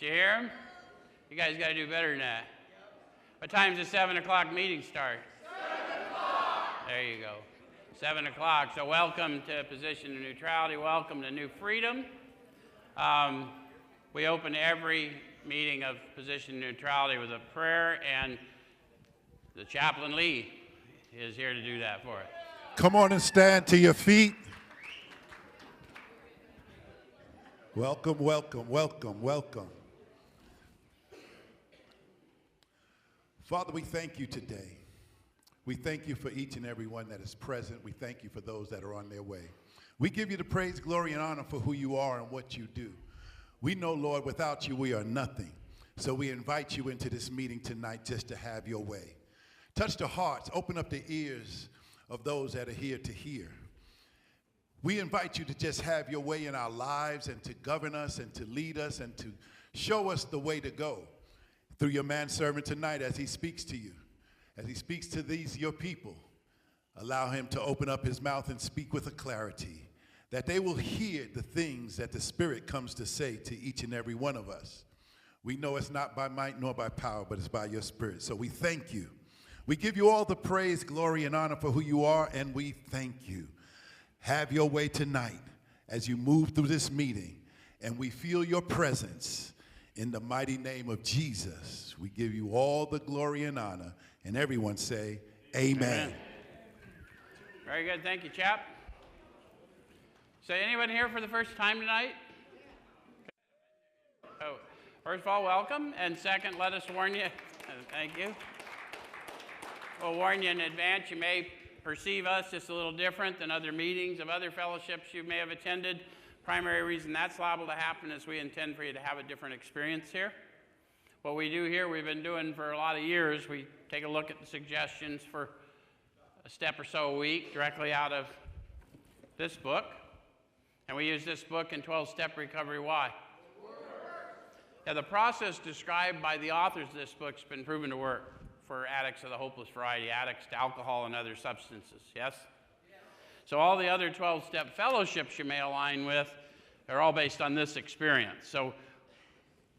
Did you hear him? You guys got to do better than that. What time does the 7 o'clock meeting start? 7 o'clock. There you go. 7 o'clock. So welcome to Position of Neutrality. Welcome to New Freedom. We open every meeting of Position of Neutrality with a prayer, and the chaplain Lee is here to do that for us. Come on and stand to your feet. Welcome, welcome, welcome, welcome. Father, we thank you today. We thank you for each and every one that is present. We thank you for those that are on their way. We give you the praise, glory, and honor for who you are and what you do. We know, Lord, without you we are nothing. So we invite you into this meeting tonight just to have your way. Touch the hearts, open up the ears of those that are here to hear. We invite you to just have your way in our lives and to govern us and to lead us and to show us the way to go through your manservant tonight as he speaks to you, as he speaks to these, your people. Allow him to open up his mouth and speak with a clarity that they will hear the things that the Spirit comes to say to each and every one of us. We know it's not by might nor by power, but it's by your Spirit. So we thank you. We give you all the praise, glory, and honor for who you are, and we thank you. Have your way tonight as you move through this meeting, and we feel your presence in the mighty name of Jesus. We give you all the glory and honor, and everyone say, amen. Amen. Very good. Thank you, chap. So anyone here for the first time tonight? Oh, first of all, welcome, and second, let us warn you. Thank you. We'll warn you in advance. You may perceive us just a little different than other meetings of other fellowships you may have attended. Primary reason that's liable to happen is we intend for you to have a different experience here. What we do here, we've been doing for a lot of years. We take a look at the suggestions for a step or so a week directly out of this book. And we use this book in 12-Step Recovery. Why? Yeah, the process described by the authors of this book has been proven to work for addicts of the hopeless variety, addicts to alcohol and other substances, yes? So all the other 12-step fellowships you may align with are all based on this experience. So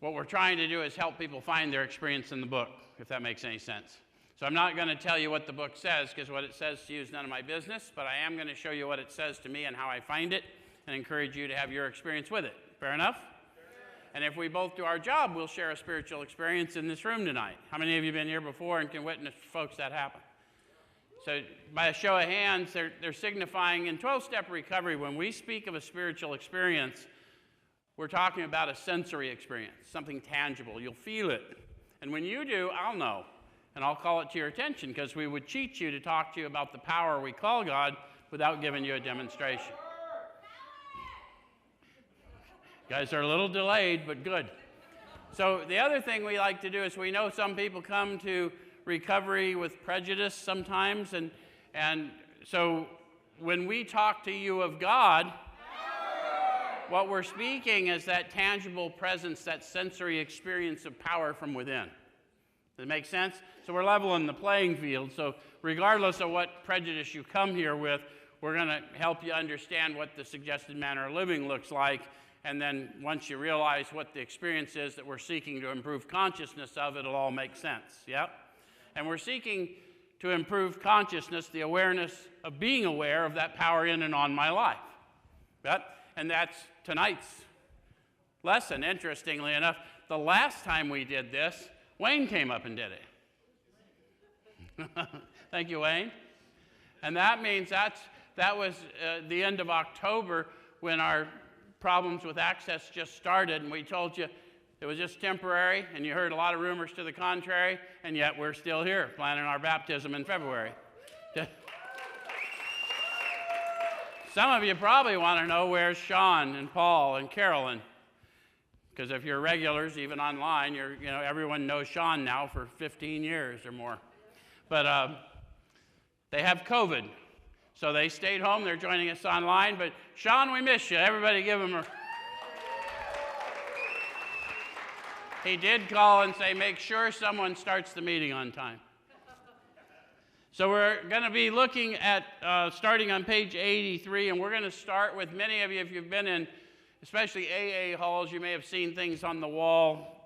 what we're trying to do is help people find their experience in the book, if that makes any sense. So I'm not going to tell you what the book says, because what it says to you is none of my business, but I am going to show you what it says to me and how I find it, and encourage you to have your experience with it. Fair enough? And if we both do our job, we'll share a spiritual experience in this room tonight. How many of you have been here before and can witness folks that happen? So by a show of hands, they're signifying in 12-step recovery, when we speak of a spiritual experience, we're talking about a sensory experience, something tangible. You'll feel it. And when you do, I'll know. And I'll call it to your attention, because we would cheat you to talk to you about the power we call God without giving you a demonstration. You guys are a little delayed, but good. So the other thing we like to do is, we know some people come to recovery with prejudice sometimes, and so when we talk to you of God, what we're speaking is that tangible presence, that sensory experience of power from within. Does it make sense? So we're leveling the playing field. So regardless of what prejudice you come here with, we're going to help you understand what the suggested manner of living looks like. And then once you realize what the experience is that we're seeking to improve consciousness of, it'll all make sense. Yep. And we're seeking to improve consciousness, the awareness of being aware of that power in and on my life. Yep. And that's tonight's lesson. Interestingly enough, the last time we did this, Wayne came up and did it. Thank you, Wayne. And that means that was the end of October, when our problems with access just started, and we told you it was just temporary, and you heard a lot of rumors to the contrary, and yet we're still here planning our baptism in February. Some of you probably want to know, where's Sean and Paul and Carolyn? Because if you're regulars, even online, everyone knows Sean now for 15 years or more. But they have COVID. So they stayed home. They're joining us online. But Sean, we miss you. Everybody give him a... He did call and say, make sure someone starts the meeting on time. So we're going to be looking at starting on page 83, and we're going to start with, many of you, if you've been in especially AA halls, you may have seen things on the wall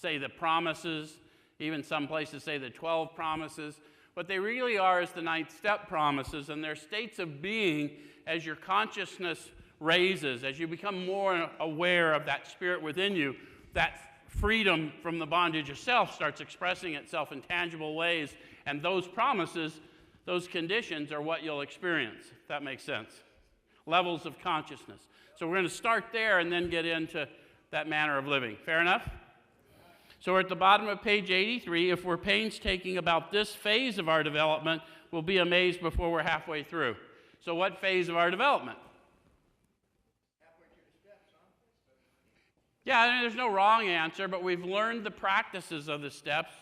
say the promises, even some places say the 12 promises. What they really are is the 9th step promises, and they're states of being as your consciousness raises, as you become more aware of that spirit within you, that freedom from the bondage of self starts expressing itself in tangible ways, and those promises, those conditions are what you'll experience, if that makes sense. Levels of consciousness. So we're going to start there and then get into that manner of living. Fair enough? So we're at the bottom of page 83. If we're painstaking about this phase of our development, we'll be amazed before we're halfway through. So what phase of our development? Halfway through the steps, huh? Yeah, I mean, there's no wrong answer, but we've learned the practices of the steps.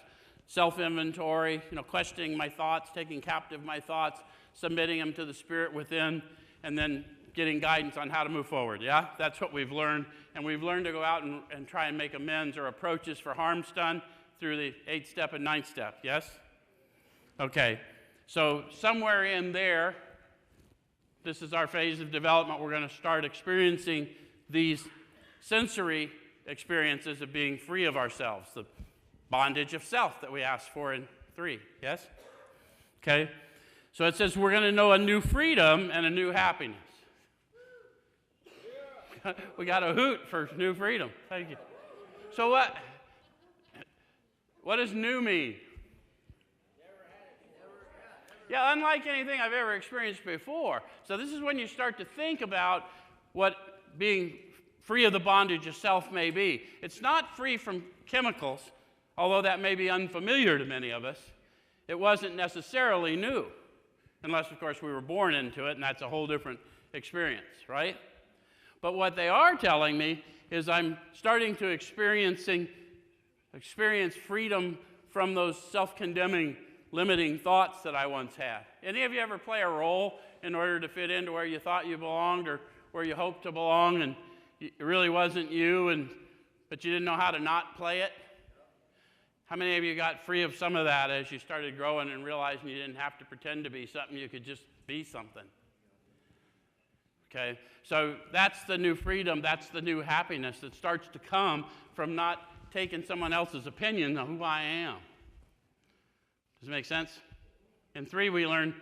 Self-inventory, questioning my thoughts, taking captive my thoughts, submitting them to the spirit within, and then getting guidance on how to move forward, yeah? That's what we've learned, and we've learned to go out and try and make amends or approaches for harms done through the 8th step and 9th step, yes? Okay, so somewhere in there, this is our phase of development. We're going to start experiencing these sensory experiences of being free of ourselves, the bondage of self that we asked for in 3, yes? Okay, so it says we're going to know a new freedom and a new happiness. We got a hoot for new freedom. Thank you. So what does new mean? Yeah, unlike anything I've ever experienced before. So this is when you start to think about what being free of the bondage of self may be. It's not free from chemicals, although that may be unfamiliar to many of us. It wasn't necessarily new, unless, of course, we were born into it, and that's a whole different experience, right? But what they are telling me is I'm starting to experience freedom from those self-condemning, limiting thoughts that I once had. Any of you ever play a role in order to fit into where you thought you belonged or where you hoped to belong, and it really wasn't you, but you didn't know how to not play it? How many of you got free of some of that as you started growing and realizing you didn't have to pretend to be something, you could just be something? Okay, so that's the new freedom, that's the new happiness that starts to come from not taking someone else's opinion of who I am. Does it make sense? In 3, we learn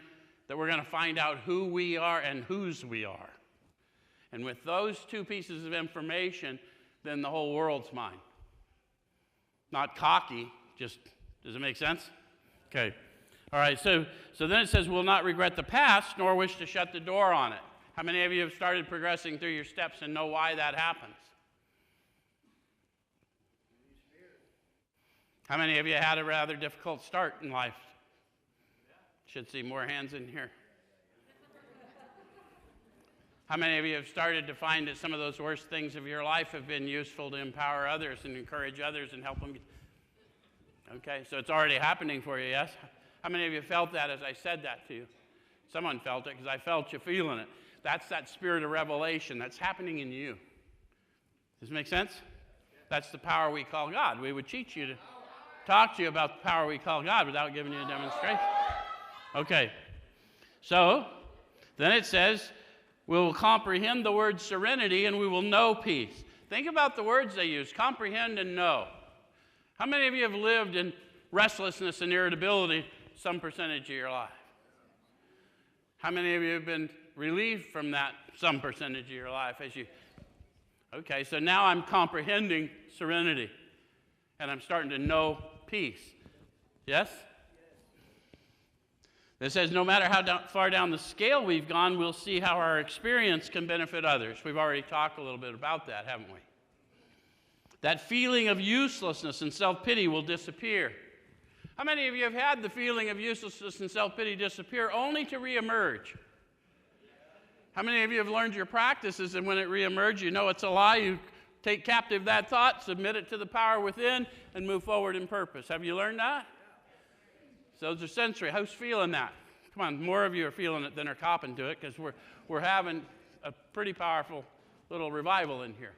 that we're going to find out who we are and whose we are. And with those 2 pieces of information, then the whole world's mine. Not cocky, just, does it make sense? Okay. All right, so then it says, we'll not regret the past, nor wish to shut the door on it. How many of you have started progressing through your steps and know why that happens? How many of you had a rather difficult start in life? Should see more hands in here. How many of you have started to find that some of those worst things of your life have been useful to empower others and encourage others and help them? Okay, so it's already happening for you, yes? How many of you felt that as I said that to you? Someone felt it because I felt you feeling it. That's that spirit of revelation that's happening in you. Does it make sense? That's the power we call God. We would teach you to talk to you about the power we call God without giving you a demonstration. Okay, so then it says, we will comprehend the word serenity and we will know peace. Think about the words they use, comprehend and know. How many of you have lived in restlessness and irritability some percentage of your life? How many of you have been relieved from that some percentage of your life as you... Okay, so now I'm comprehending serenity and I'm starting to know peace. Yes? It says no matter how far down the scale we've gone, we'll see how our experience can benefit others. We've already talked a little bit about that, haven't we? That feeling of uselessness and self-pity will disappear. How many of you have had the feeling of uselessness and self-pity disappear only to reemerge? How many of you have learned your practices and when it reemerges, you know it's a lie, you take captive that thought, submit it to the power within, and move forward in purpose? Have you learned that? So those are sensory. Who's feeling that? Come on, more of you are feeling it than are copping to it because we're having a pretty powerful little revival in here.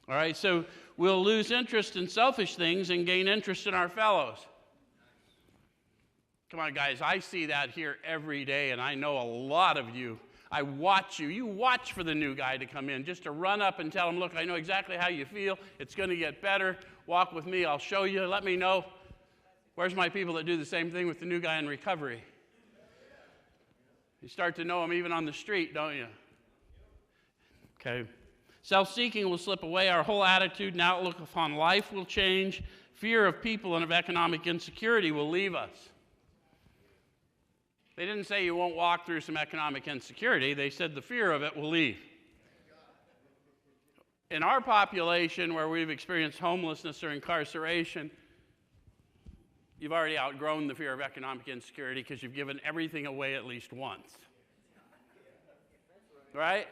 All right, so we'll lose interest in selfish things and gain interest in our fellows. Come on, guys, I see that here every day, and I know a lot of you. I watch you. You watch for the new guy to come in, just to run up and tell him, look, I know exactly how you feel. It's going to get better. walk with me. I'll show you. Let me know. Where's my people that do the same thing with the new guy in recovery? You start to know them even on the street, don't you? Okay. Self-seeking will slip away. Our whole attitude and outlook upon life will change. Fear of people and of economic insecurity will leave us. They didn't say you won't walk through some economic insecurity. They said the fear of it will leave. In our population where we've experienced homelessness or incarceration, you've already outgrown the fear of economic insecurity because you've given everything away at least once. Right?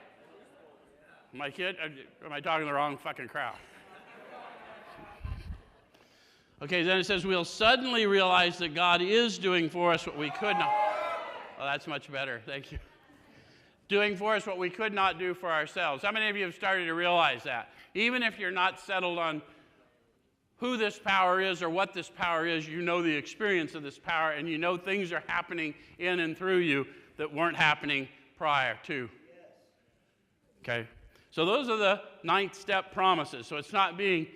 Am I kidding? Or am I talking to the wrong fucking crowd? Okay, then it says, we'll suddenly realize that God is doing for us what we could not. Oh, that's much better. Thank you. Doing for us what we could not do for ourselves. How many of you have started to realize that? Even if you're not settled on who this power is or what this power is, you know the experience of this power, and you know things are happening in and through you that weren't happening prior to. Okay? So those are the 9th step promises. So it's not being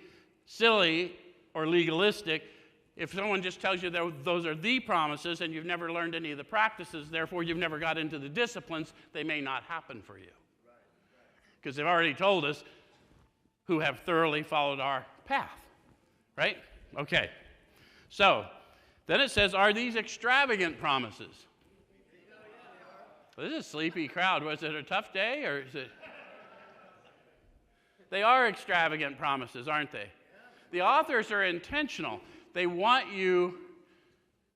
silly or legalistic. If someone just tells you those are the promises and you've never learned any of the practices, therefore you've never got into the disciplines, they may not happen for you. Because they've already told us who have thoroughly followed our path. Right? Okay. So, then it says, are these extravagant promises? Well, this is a sleepy crowd. Was it a tough day or is it? They are extravagant promises, aren't they? The authors are intentional. They want you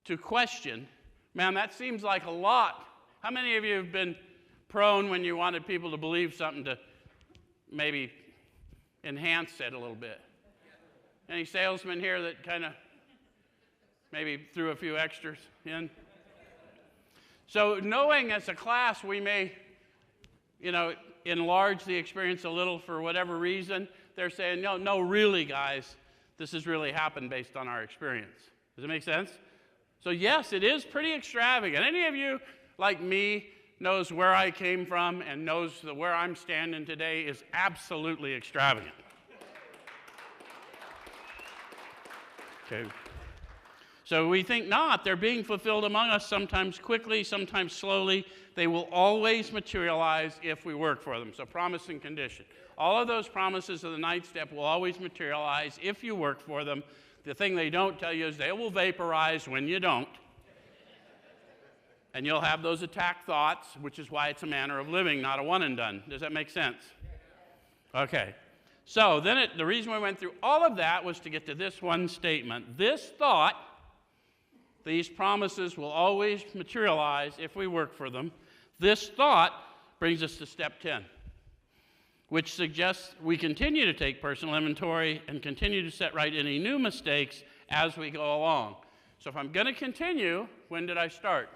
to question, man, that seems like a lot. How many of you have been prone when you wanted people to believe something to maybe enhance it a little bit? Any salesmen here that kind of maybe threw a few extras in? So knowing as a class we may, enlarge the experience a little for whatever reason, they're saying, no, really, guys, this has really happened based on our experience. Does it make sense? So yes, it is pretty extravagant. Any of you, like me, knows where I came from and knows that where I'm standing today is absolutely extravagant. Okay. So we think not. They're being fulfilled among us, sometimes quickly, sometimes slowly. They will always materialize if we work for them. So promise and condition. All of those promises of the 9th step will always materialize if you work for them. The thing they don't tell you is they will vaporize when you don't. And you'll have those attack thoughts, which is why it's a manner of living, not a one and done. Does that make sense? Okay. So then the reason we went through all of that was to get to this one statement. This thought, these promises will always materialize if we work for them. This thought brings us to step 10, which suggests we continue to take personal inventory and continue to set right any new mistakes as we go along. So if I'm going to continue, when did I start?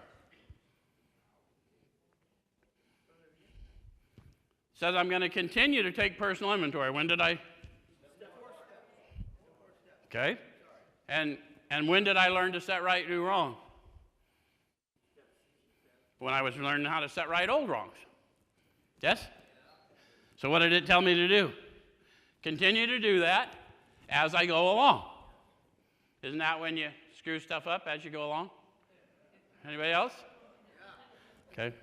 It says I'm going to continue to take personal inventory. When did I? Okay. And when did I learn to set right new wrong? When I was learning how to set right old wrongs. Yes? So what did it tell me to do? Continue to do that as I go along. Isn't that when you screw stuff up as you go along? Anybody else? Okay.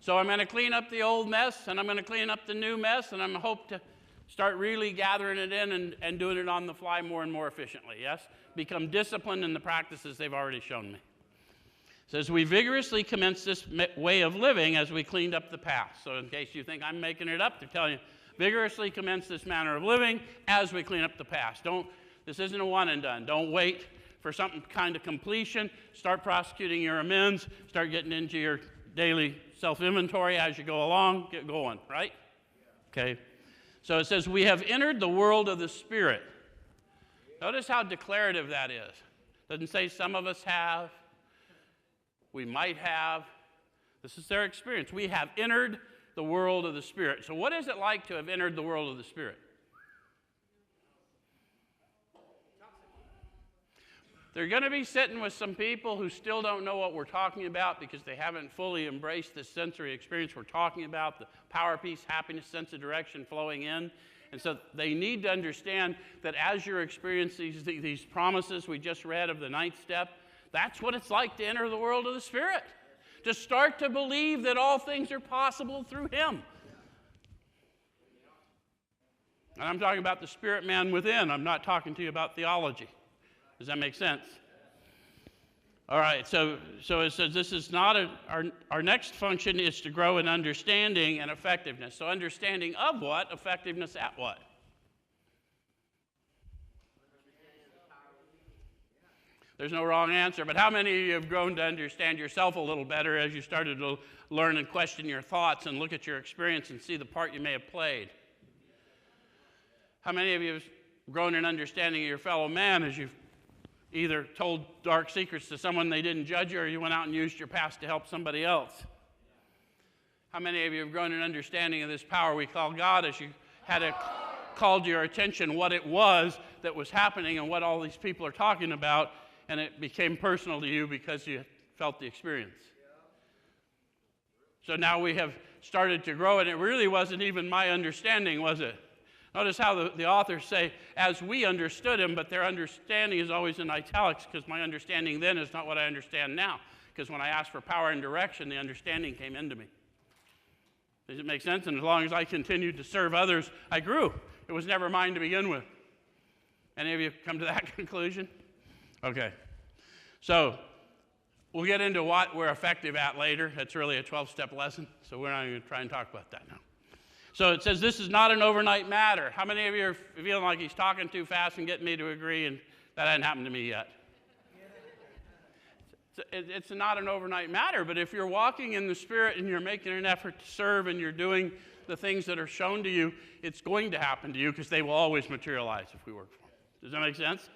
So I'm going to clean up the old mess, and I'm going to clean up the new mess, and I'm going to hope to start really gathering it in and doing it on the fly more and more efficiently, yes? Become disciplined in the practices they've already shown me. It says, we vigorously commence this way of living as we cleaned up the past. So in case you think I'm making it up, they're telling you, vigorously commence this manner of living as we clean up the past. This isn't a one and done. Don't wait for some kind of completion. Start prosecuting your amends. Start getting into your daily self-inventory as you go along. Get going, right? Okay. So it says, we have entered the world of the Spirit. Notice how declarative that is. Doesn't say some of us have. We might have. This is their experience. We have entered the world of the Spirit. So what is it like to have entered the world of the Spirit? They're going to be sitting with some people who still don't know what we're talking about because they haven't fully embraced this sensory experience we're talking about, the power, peace, happiness, sense of direction flowing in. And so they need to understand that as you're experiencing these promises we just read of the 9th step, that's what it's like to enter the world of the Spirit. To start to believe that all things are possible through Him. And I'm talking about the spirit man within. I'm not talking to you about theology. Does that make sense? All right, so it says this is not our next function is to grow in understanding and effectiveness. So understanding of what? Effectiveness at what? There's no wrong answer, but how many of you have grown to understand yourself a little better as you started to learn and question your thoughts and look at your experience and see the part you may have played? How many of you have grown in understanding of your fellow man as you've either told dark secrets to someone they didn't judge you, or you went out and used your past to help somebody else? How many of you have grown in understanding of this power we call God as you had it called to your attention what it was that was happening and what all these people are talking about, and it became personal to you because you felt the experience? So now we have started to grow, and it really wasn't even my understanding, was it? Notice how the authors say, as we understood him, but their understanding is always in italics, because my understanding then is not what I understand now. Because when I asked for power and direction, the understanding came into me. Does it make sense? And as long as I continued to serve others, I grew. It was never mine to begin with. Any of you come to that conclusion? Okay. So we'll get into what we're effective at later. It's really a 12-step lesson, so we're not going to try and talk about that now. So it says this is not an overnight matter. How many of you are feeling like he's talking too fast and getting me to agree, and that hasn't happened to me yet? It's not an overnight matter, but if you're walking in the Spirit and you're making an effort to serve and you're doing the things that are shown to you, it's going to happen to you because they will always materialize if we work for them. Does that make sense?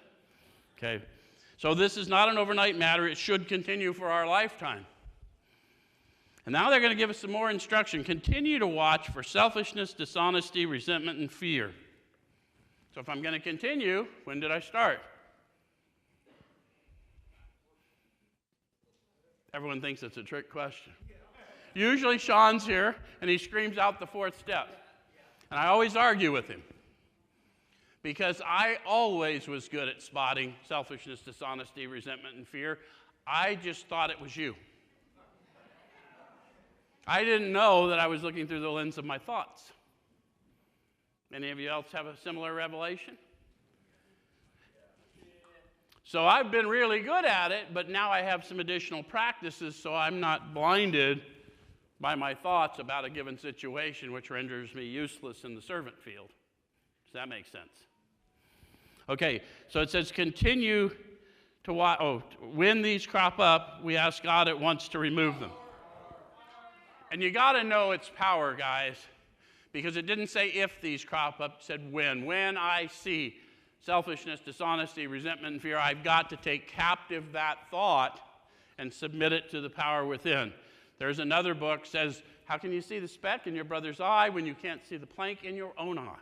Okay. So this is not an overnight matter. It should continue for our lifetime. And now they're going to give us some more instruction. Continue to watch for selfishness, dishonesty, resentment, and fear. So if I'm going to continue, when did I start? Everyone thinks it's a trick question. Usually Sean's here, and he screams out the 4th step. And I always argue with him. Because I always was good at spotting selfishness, dishonesty, resentment, and fear. I just thought it was you. I didn't know that I was looking through the lens of my thoughts. Any of you else have a similar revelation? So I've been really good at it, but now I have some additional practices so I'm not blinded by my thoughts about a given situation, which renders me useless in the servant field. Does that make sense? Okay, so it says continue to watch. Oh, when these crop up, we ask God at once to remove them. And you got to know its power, guys, because it didn't say if these crop up, it said when. When I see selfishness, dishonesty, resentment, and fear, I've got to take captive that thought and submit it to the power within. There's another book that says, how can you see the speck in your brother's eye when you can't see the plank in your own eye?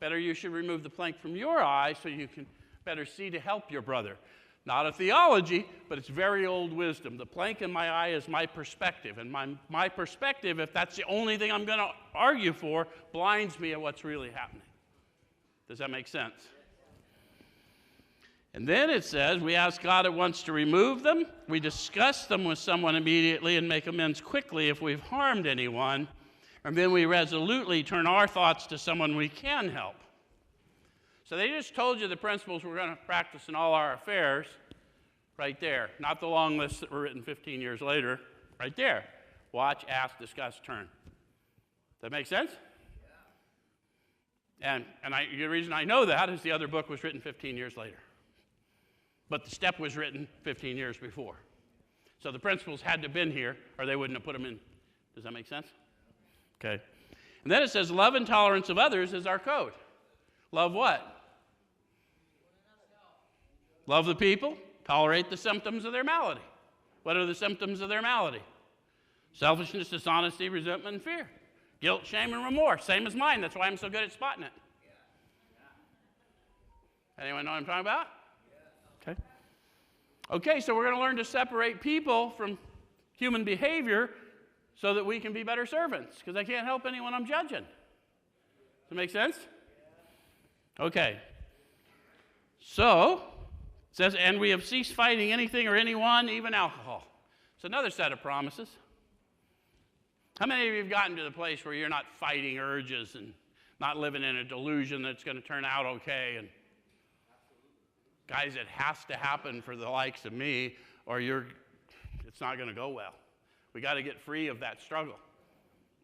Better you should remove the plank from your eye so you can better see to help your brother. Not a theology, but it's very old wisdom. The plank in my eye is my perspective, and my perspective, if that's the only thing I'm going to argue for, blinds me of what's really happening. Does that make sense? And then it says, we ask God at once to remove them. We discuss them with someone immediately and make amends quickly if we've harmed anyone. And then we resolutely turn our thoughts to someone we can help. So they just told you the principles we're going to practice in all our affairs right there. Not the long lists that were written 15 years later. Right there. Watch, ask, discuss, turn. Does that make sense? And the reason I know that is the other book was written 15 years later. But the step was written 15 years before. So the principles had to have been here, or they wouldn't have put them in. Does that make sense? Okay. And then it says, love and tolerance of others is our code. Love what? Love the people, tolerate the symptoms of their malady. What are the symptoms of their malady? Selfishness, dishonesty, resentment, and fear. Guilt, shame, and remorse. Same as mine. That's why I'm so good at spotting it. Anyone know what I'm talking about? Okay. Okay, so we're going to learn to separate people from human behavior so that we can be better servants, because I can't help anyone I'm judging. Does that make sense? Okay. So, it says, and we have ceased fighting anything or anyone, even alcohol. It's another set of promises. How many of you have gotten to the place where you're not fighting urges and not living in a delusion that's going to turn out okay? And guys, it has to happen for the likes of me, or it's not going to go well. We got to get free of that struggle.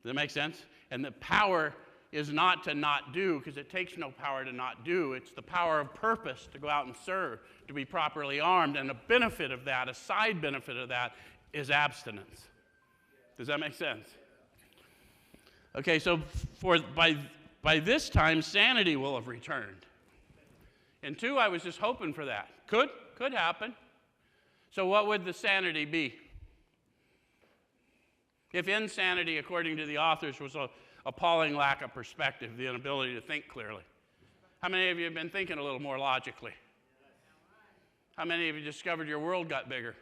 Does that make sense? And the power is not to not do, because it takes no power to not do. It's the power of purpose to go out and serve, to be properly armed. And a benefit of that, a side benefit of that, is abstinence. Does that make sense? Okay, so by this time, sanity will have returned. And 2, I was just hoping for that. Could happen. So what would the sanity be? If insanity, according to the authors, was an appalling lack of perspective, the inability to think clearly. How many of you have been thinking a little more logically? How many of you discovered your world got bigger?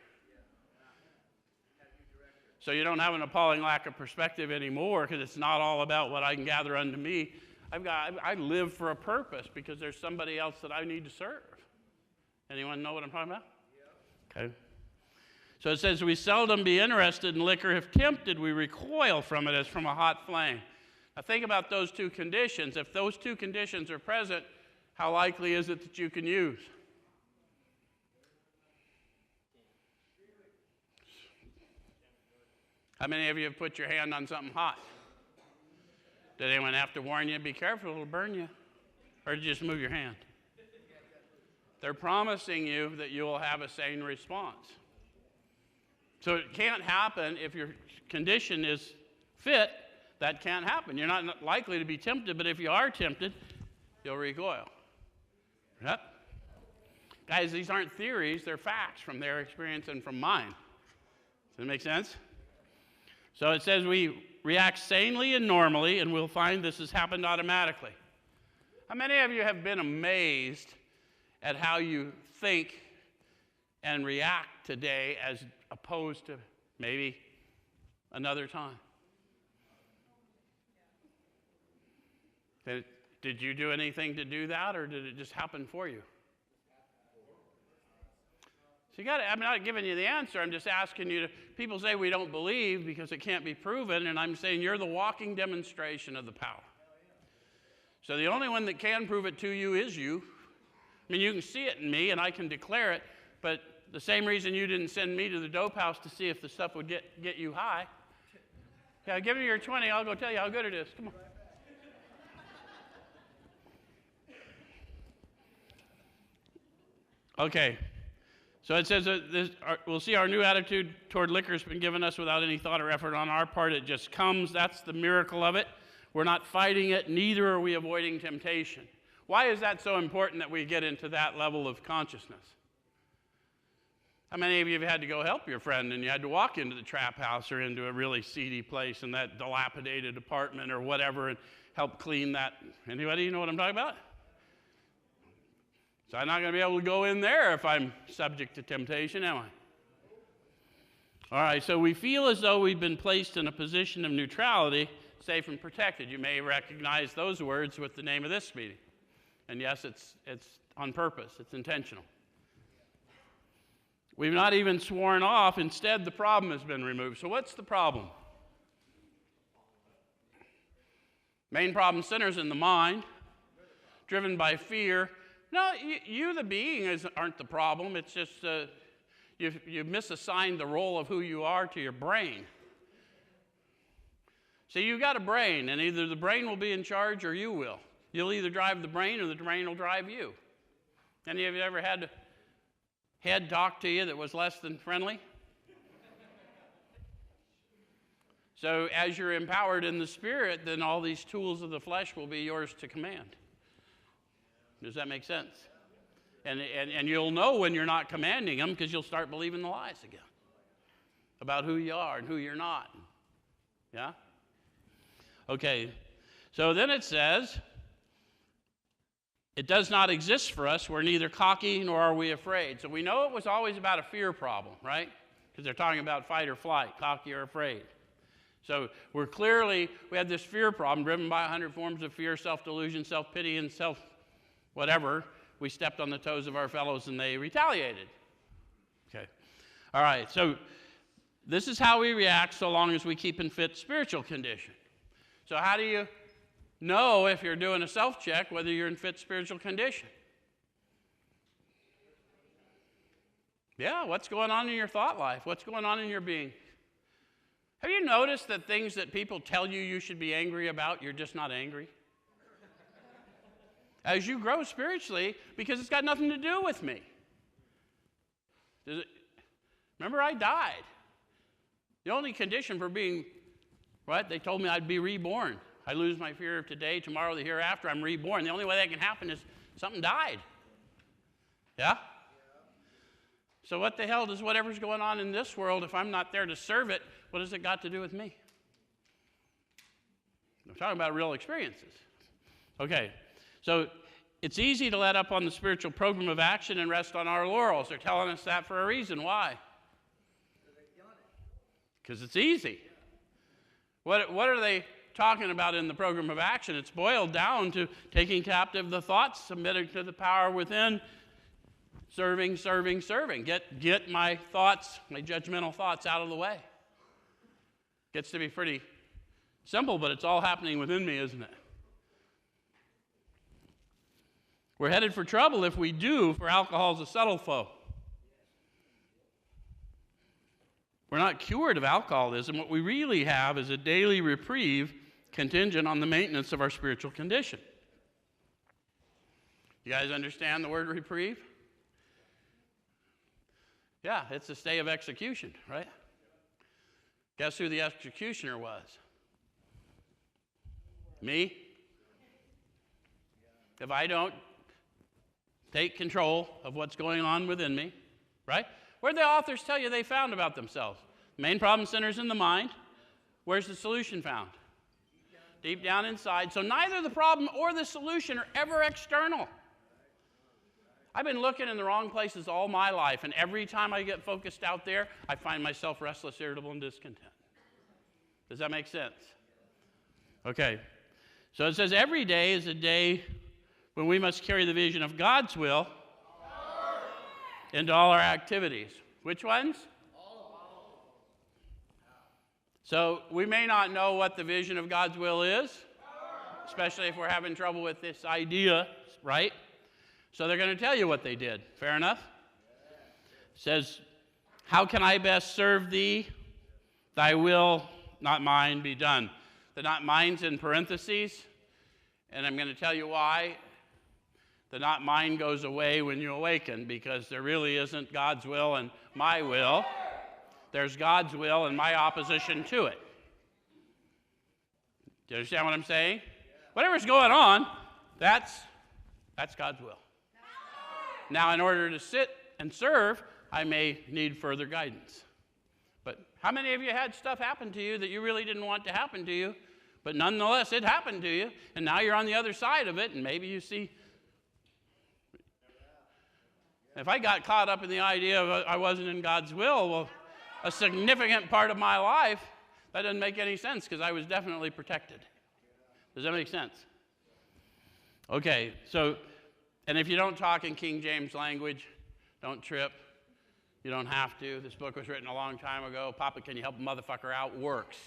So you don't have an appalling lack of perspective anymore, because it's not all about what I can gather unto me. I live for a purpose because there's somebody else that I need to serve. Anyone know what I'm talking about? Okay. So it says, we seldom be interested in liquor. If tempted, we recoil from it as from a hot flame. Now think about those 2 conditions. If those 2 conditions are present, how likely is it that you can use? How many of you have put your hand on something hot? Did anyone have to warn you? Be careful, it'll burn you. Or did you just move your hand? They're promising you that you will have a sane response. So it can't happen if your condition is fit. That can't happen. You're not likely to be tempted, but if you are tempted, you'll recoil. Yep. Guys, these aren't theories. They're facts from their experience and from mine. Does that make sense? So it says we react sanely and normally, and we'll find this has happened automatically. How many of you have been amazed at how you think and react today as opposed to maybe another time? Did you do anything to do that, or did it just happen for you? So I'm not giving you the answer. I'm just asking you to, people say we don't believe because it can't be proven, and I'm saying you're the walking demonstration of the power. So the only one that can prove it to you is you. I mean, you can see it in me, and I can declare it, but the same reason you didn't send me to the dope house to see if the stuff would get you high. Yeah, give me your 20. I'll go tell you how good it is. Come on. Okay. So it says that we'll see our new attitude toward liquor has been given us without any thought or effort on our part. It just comes. That's the miracle of it. We're not fighting it. Neither are we avoiding temptation. Why is that so important that we get into that level of consciousness? How many of you have had to go help your friend and you had to walk into the trap house or into a really seedy place in that dilapidated apartment or whatever and help clean that? Anybody know what I'm talking about? So I'm not going to be able to go in there if I'm subject to temptation, am I? All right, so we feel as though we've been placed in a position of neutrality, safe and protected. You may recognize those words with the name of this meeting. And yes, it's on purpose. It's intentional. We've not even sworn off. Instead, the problem has been removed. So what's the problem? Main problem centers in the mind, driven by fear. No, you the being, aren't the problem. It's just you've misassigned the role of who you are to your brain. See, you've got a brain, and either the brain will be in charge or you will. You'll either drive the brain or the brain will drive you. Any of you ever had a head talk to you that was less than friendly? So as you're empowered in the Spirit, then all these tools of the flesh will be yours to command. Does that make sense? And you'll know when you're not commanding them because you'll start believing the lies again about who you are and who you're not. Yeah? Okay. So then it says, it does not exist for us. We're neither cocky nor are we afraid. So we know it was always about a fear problem, right? Because they're talking about fight or flight, cocky or afraid. So we have this fear problem driven by 100 forms of fear, self-delusion, self-pity, and whatever, we stepped on the toes of our fellows and they retaliated. Okay. All right, so this is how we react so long as we keep in fit spiritual condition. So how do you know if you're doing a self-check whether you're in fit spiritual condition? Yeah, what's going on in your thought life? What's going on in your being? Have you noticed that things that people tell you you should be angry about, you're just not angry? As you grow spiritually, because it's got nothing to do with me. Remember, I died. The only condition for being, what? They told me I'd be reborn. I lose my fear of today, tomorrow, the hereafter, I'm reborn. The only way that can happen is something died. Yeah? So what the hell does whatever's going on in this world, if I'm not there to serve it, what has it got to do with me? I'm talking about real experiences. Okay, so it's easy to let up on the spiritual program of action and rest on our laurels. They're telling us that for a reason. Why? Because it's easy. What are they talking about in the program of action? It's boiled down to taking captive the thoughts, submitting to the power within, serving. Get my thoughts, my judgmental thoughts out of the way. Gets to be pretty simple, but it's all happening within me, isn't it? We're headed for trouble if we do, for alcohol's a subtle foe. We're not cured of alcoholism. What we really have is a daily reprieve contingent on the maintenance of our spiritual condition. You guys understand the word reprieve? Yeah, it's a stay of execution, right? Guess who the executioner was? Me. If I don't take control of what's going on within me, right? Where do the authors tell you they found about themselves? The main problem centers in the mind. Where's the solution found? Deep down inside. So neither the problem or the solution are ever external. I've been looking in the wrong places all my life, and every time I get focused out there, I find myself restless, irritable, and discontent. Does that make sense? Okay. So it says every day is a day when we must carry the vision of God's will into all our activities. Which ones? So we may not know what the vision of God's will is, especially if we're having trouble with this idea, right? So they're going to tell you what they did. Fair enough? It says, how can I best serve thee? Thy will, not mine, be done. The not mine's in parentheses, and I'm going to tell you why. The not mine goes away when you awaken, because there really isn't God's will and my will. There's God's will and my opposition to it. Do you understand what I'm saying? Whatever's going on, that's God's will. Now, in order to sit and serve, I may need further guidance. But how many of you had stuff happen to you that you really didn't want to happen to you, but nonetheless it happened to you, and now you're on the other side of it, and maybe you see. If I got caught up in the idea of I wasn't in God's will, well, a significant part of my life, that doesn't make any sense because I was definitely protected. Does that make sense? Okay, so, and if you don't talk in King James language, don't trip. You don't have to. This book was written a long time ago. Papa, can you help a motherfucker out? Works.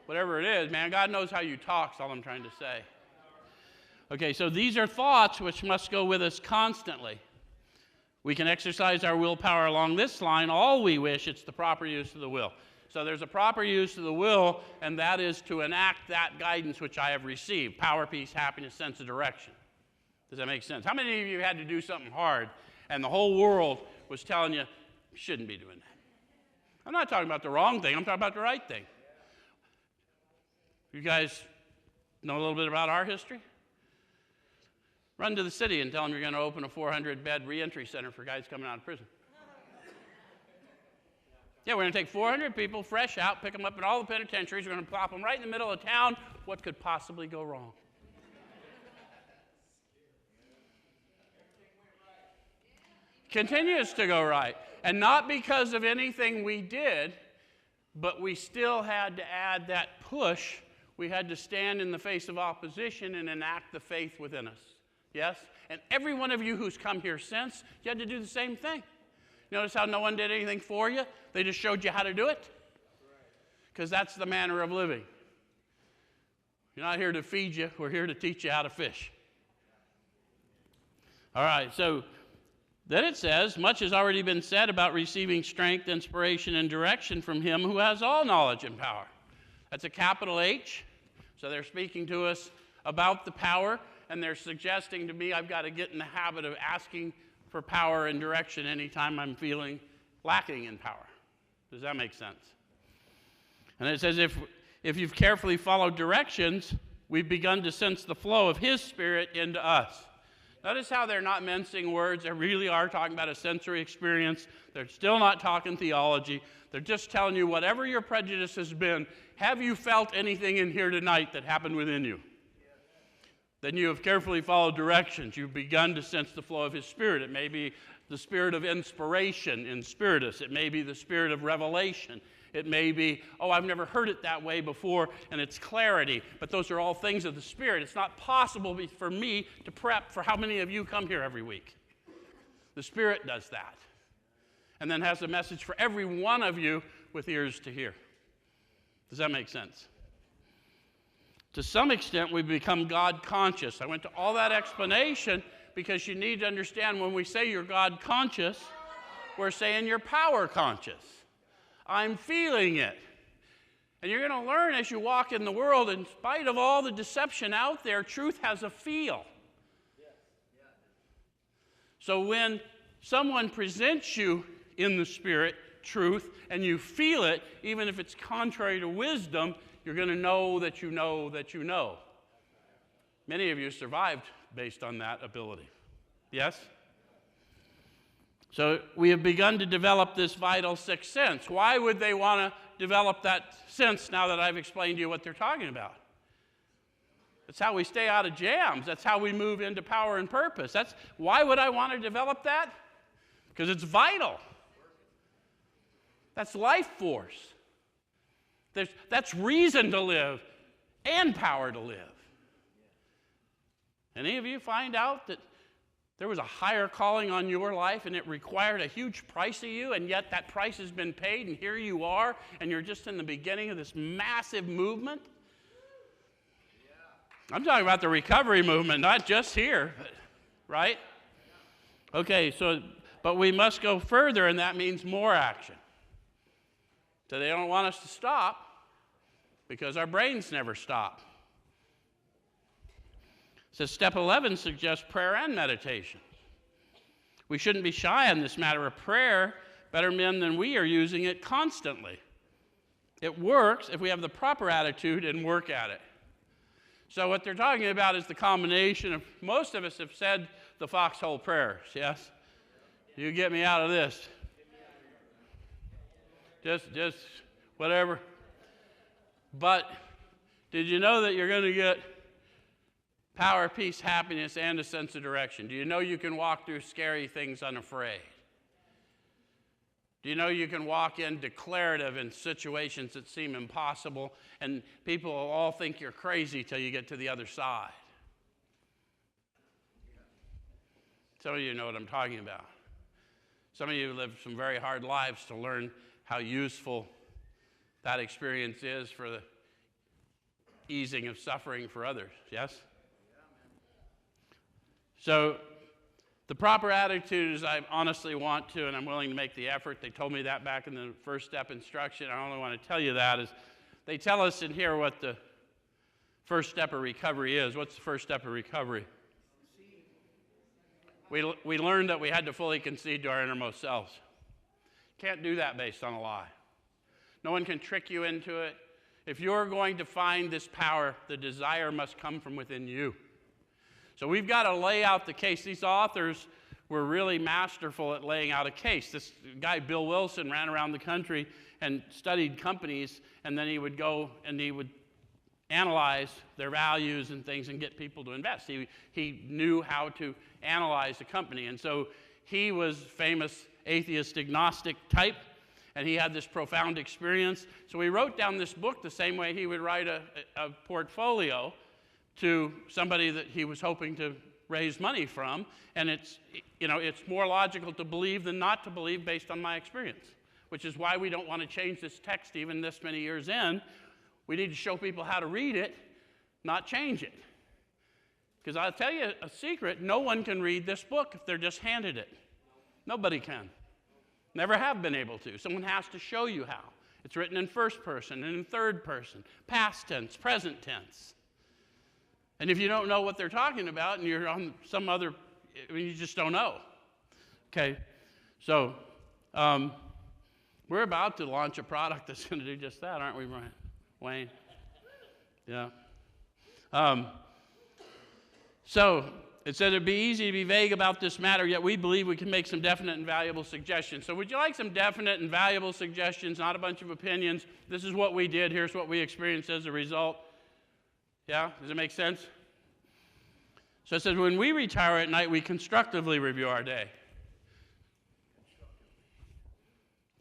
Whatever it is, man, God knows how you talk, is all I'm trying to say. Okay, so these are thoughts which must go with us constantly. We can exercise our willpower along this line all we wish. It's the proper use of the will. So there's a proper use of the will, and that is to enact that guidance which I have received. Power, peace, happiness, sense of direction. Does that make sense? How many of you had to do something hard, and the whole world was telling you, you shouldn't be doing that? I'm not talking about the wrong thing. I'm talking about the right thing. You guys know a little bit about our history? Run to the city and tell them you're going to open a 400-bed reentry center for guys coming out of prison. Yeah, we're going to take 400 people fresh out, pick them up in all the penitentiaries. We're going to plop them right in the middle of town. What could possibly go wrong? Continues to go right. And not because of anything we did, but we still had to add that push we had to stand in the face of opposition and enact the faith within us. Yes? And every one of you who's come here since, you had to do the same thing. Notice how no one did anything for you? They just showed you how to do it? Because that's the manner of living. We're not here to feed you. We're here to teach you how to fish. All right, so then it says, much has already been said about receiving strength, inspiration, and direction from him who has all knowledge and power. That's a capital H. So they're speaking to us about the power, and they're suggesting to me I've got to get in the habit of asking for power and direction anytime I'm feeling lacking in power. Does that make sense? And it says, if you've carefully followed directions, we've begun to sense the flow of his Spirit into us. Notice how they're not mincing words. They really are talking about a sensory experience. They're still not talking theology. They're just telling you whatever your prejudice has been, have you felt anything in here tonight that happened within you? Then you have carefully followed directions. You've begun to sense the flow of his Spirit. It may be the spirit of inspiration in spiritus. It may be the spirit of revelation. It may be, oh, I've never heard it that way before, and it's clarity. But those are all things of the Spirit. It's not possible for me to prep for how many of you come here every week. The Spirit does that. And then has a message for every one of you with ears to hear. Does that make sense? To some extent, we've become God conscious. I went to all that explanation because you need to understand when we say you're God conscious, we're saying you're power conscious. I'm feeling it. And you're going to learn as you walk in the world, in spite of all the deception out there, truth has a feel. So when someone presents you in the Spirit truth and you feel it, even if it's contrary to wisdom, you're going to know that you know that you know. Many of you survived based on that ability. Yes? So we have begun to develop this vital sixth sense. Why would they want to develop that sense now that I've explained to you what they're talking about? That's how we stay out of jams. That's how we move into power and purpose. Why would I want to develop that? Because it's vital. That's life force. That's reason to live and power to live. Any of you find out that there was a higher calling on your life and it required a huge price of you, and yet that price has been paid, and here you are, and you're just in the beginning of this massive movement? I'm talking about the recovery movement, not just here, right? Okay, but we must go further, and that means more action. So they don't want us to stop because our brains never stop. So step 11 suggests prayer and meditation. We shouldn't be shy on this matter of prayer. Better men than we are using it constantly. It works if we have the proper attitude and work at it. So what they're talking about is the combination of, most of us have said the foxhole prayers, yes? You get me out of this. Just whatever. But did you know that you're going to get power, peace, happiness, and a sense of direction? Do you know you can walk through scary things unafraid? Do you know you can walk in declarative in situations that seem impossible, and people will all think you're crazy till you get to the other side? Some of you know what I'm talking about. Some of you lived some very hard lives to learn how useful that experience is for the easing of suffering for others, yes? So the proper attitude is I honestly want to, and I'm willing to make the effort. They told me that back in the first step instruction. I only want to tell you that is they tell us in here what the first step of recovery is. What's the first step of recovery? We learned that we had to fully concede to our innermost selves. Can't do that based on a lie. No one can trick you into it. If you're going to find this power, the desire must come from within you. So we've got to lay out the case. These authors were really masterful at laying out a case. This guy, Bill Wilson, ran around the country and studied companies, and then he would go and he would analyze their values and things and get people to invest. He knew how to analyze a company, and so he was famous atheist agnostic type, and he had this profound experience. So he wrote down this book the same way he would write a portfolio to somebody that he was hoping to raise money from. And it's more logical to believe than not to believe based on my experience, which is why we don't want to change this text even this many years in. We need to show people how to read it, not change it. Because I'll tell you a secret, no one can read this book if they're just handed it. Nobody can. Never have been able to. Someone has to show you how. It's written in first person and in third person, past tense, present tense. And if you don't know what they're talking about and you're on some other, you just don't know. Okay, so we're about to launch a product that's going to do just that, aren't we, Brian? Wayne? Yeah. So it said it'd be easy to be vague about this matter, yet we believe we can make some definite and valuable suggestions. So would you like some definite and valuable suggestions, not a bunch of opinions? This is what we did. Here's what we experienced as a result. Yeah? Does it make sense? So it says, when we retire at night, we constructively review our day.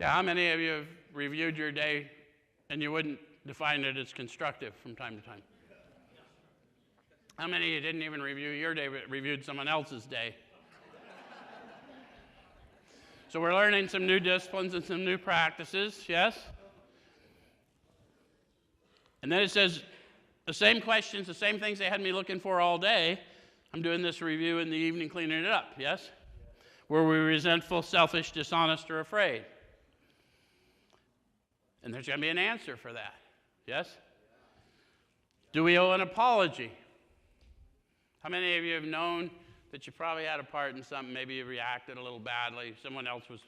Yeah, how many of you have reviewed your day and you wouldn't define it as constructive from time to time? How many of you didn't even review your day, but reviewed someone else's day? So we're learning some new disciplines and some new practices, yes? And then it says, the same questions, the same things they had me looking for all day, I'm doing this review in the evening, cleaning it up, yes? Were we resentful, selfish, dishonest, or afraid? And there's going to be an answer for that, yes? Do we owe an apology? How many of you have known that you probably had a part in something, maybe you reacted a little badly, someone else was